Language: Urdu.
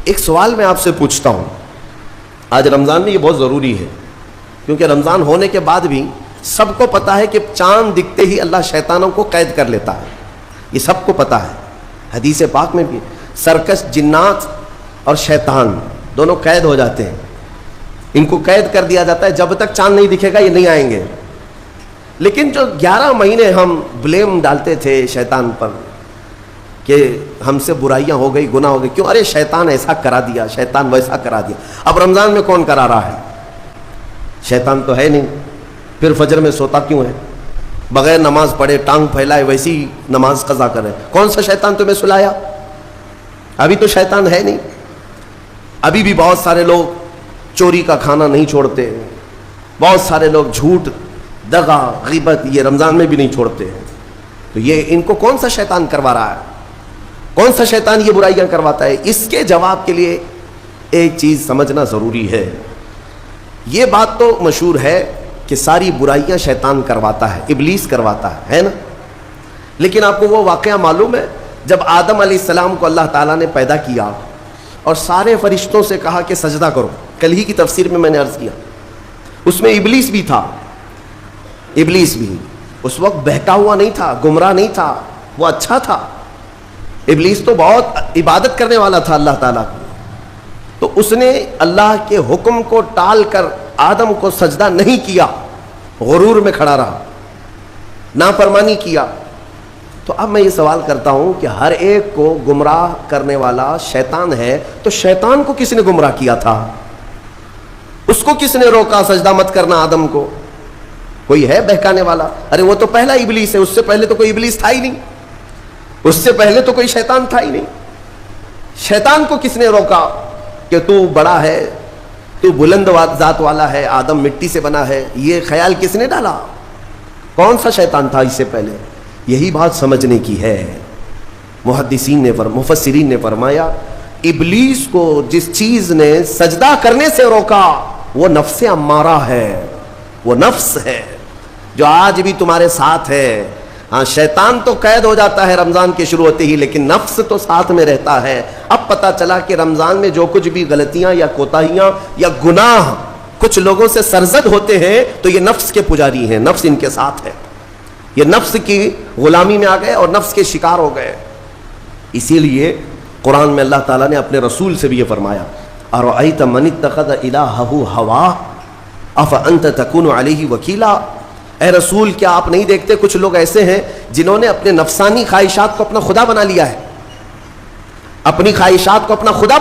ایک سوال میں آپ سے پوچھتا ہوں، آج رمضان میں یہ بہت ضروری ہے، کیونکہ رمضان ہونے کے بعد بھی سب کو پتا ہے کہ چاند دکھتے ہی اللہ شیطانوں کو قید کر لیتا ہے، یہ سب کو پتا ہے۔ حدیث پاک میں بھی سرکش جنات اور شیطان دونوں قید ہو جاتے ہیں، ان کو قید کر دیا جاتا ہے، جب تک چاند نہیں دکھے گا یہ نہیں آئیں گے۔ لیکن جو 11 مہینے ہم بلیم ڈالتے تھے شیطان پر کہ ہم سے برائیاں ہو گئی، گناہ ہو گئی، کیوں؟ ارے شیطان ایسا کرا دیا، شیطان ویسا کرا دیا۔ اب رمضان میں کون کرا رہا ہے؟ شیطان تو ہے نہیں، پھر فجر میں سوتا کیوں ہے؟ بغیر نماز پڑھے ٹانگ پھیلائے ویسی نماز قضا کرے، کون سا شیطان تمہیں سلایا؟ ابھی تو شیطان ہے نہیں۔ ابھی بھی بہت سارے لوگ چوری کا کھانا نہیں چھوڑتے، بہت سارے لوگ جھوٹ، دغا، غیبت یہ رمضان میں بھی نہیں چھوڑتے ہیں۔ تو یہ ان کو کون سا شیطان کروا رہا ہے؟ کون سا شیطان یہ برائیاں کرواتا ہے؟ اس کے جواب کے لیے ایک چیز سمجھنا ضروری ہے۔ یہ بات تو مشہور ہے کہ ساری برائیاں شیطان کرواتا ہے، ابلیس کرواتا ہے نا؟ لیکن آپ کو وہ واقعہ معلوم ہے جب آدم علیہ السلام کو اللہ تعالیٰ نے پیدا کیا اور سارے فرشتوں سے کہا کہ سجدہ کرو، کل ہی کی تفسیر میں نے عرض کیا، اس میں ابلیس بھی تھا۔ ابلیس بھی اس وقت بہکا ہوا نہیں تھا، گمراہ نہیں تھا، وہ اچھا تھا۔ ابلیس تو بہت عبادت کرنے والا تھا اللہ تعالیٰ کی، تو اس نے اللہ کے حکم کو ٹال کر آدم کو سجدہ نہیں کیا، غرور میں کھڑا رہا، نافرمانی کیا۔ تو اب میں یہ سوال کرتا ہوں کہ ہر ایک کو گمراہ کرنے والا شیطان ہے، تو شیطان کو کس نے گمراہ کیا تھا؟ اس کو کس نے روکا سجدہ مت کرنا آدم کو؟ کوئی ہے بہکانے والا؟ ارے وہ تو پہلا ابلیس ہے، اس سے پہلے تو کوئی ابلیس تھا ہی نہیں، اس سے پہلے تو کوئی شیطان تھا ہی نہیں۔ شیطان کو کس نے روکا کہ تو بڑا ہے، تو بلند ذات والا ہے، آدم مٹی سے بنا ہے؟ یہ خیال کس نے ڈالا؟ کون سا شیطان تھا اس سے پہلے؟ یہی بات سمجھنے کی ہے۔ محدثین نے مفسرین نے فرمایا ابلیس کو جس چیز نے سجدہ کرنے سے روکا وہ نفس امارہ ہے، وہ نفس ہے جو آج بھی تمہارے ساتھ ہے۔ ہاں شیطان تو قید ہو جاتا ہے رمضان کے شروع ہوتے ہی، لیکن نفس تو ساتھ میں رہتا ہے۔ اب پتہ چلا کہ رمضان میں جو کچھ بھی غلطیاں یا کوتاہیاں یا گناہ کچھ لوگوں سے سرزد ہوتے ہیں تو یہ نفس کے پجاری ہیں، نفس ان کے ساتھ ہے، یہ نفس کی غلامی میں آ گئے اور نفس کے شکار ہو گئے۔ اسی لیے قرآن میں اللہ تعالیٰ نے اپنے رسول سے بھی یہ فرمایا اَرَأَيْتَ مَنِ اتَّخَذَ إِلَٰهَهُ هَوَاهُ أَفَأَنْتَ تَكُونُ عَلَيْهِ وَكِيلًا؟ اے رسول کیا آپ نہیں دیکھتے کچھ لوگ ایسے ہیں جنہوں نے اپنے نفسانی خواہشات کو اپنا خدا بنا لیا ہے، اپنی خواہشات کو اپنا خدا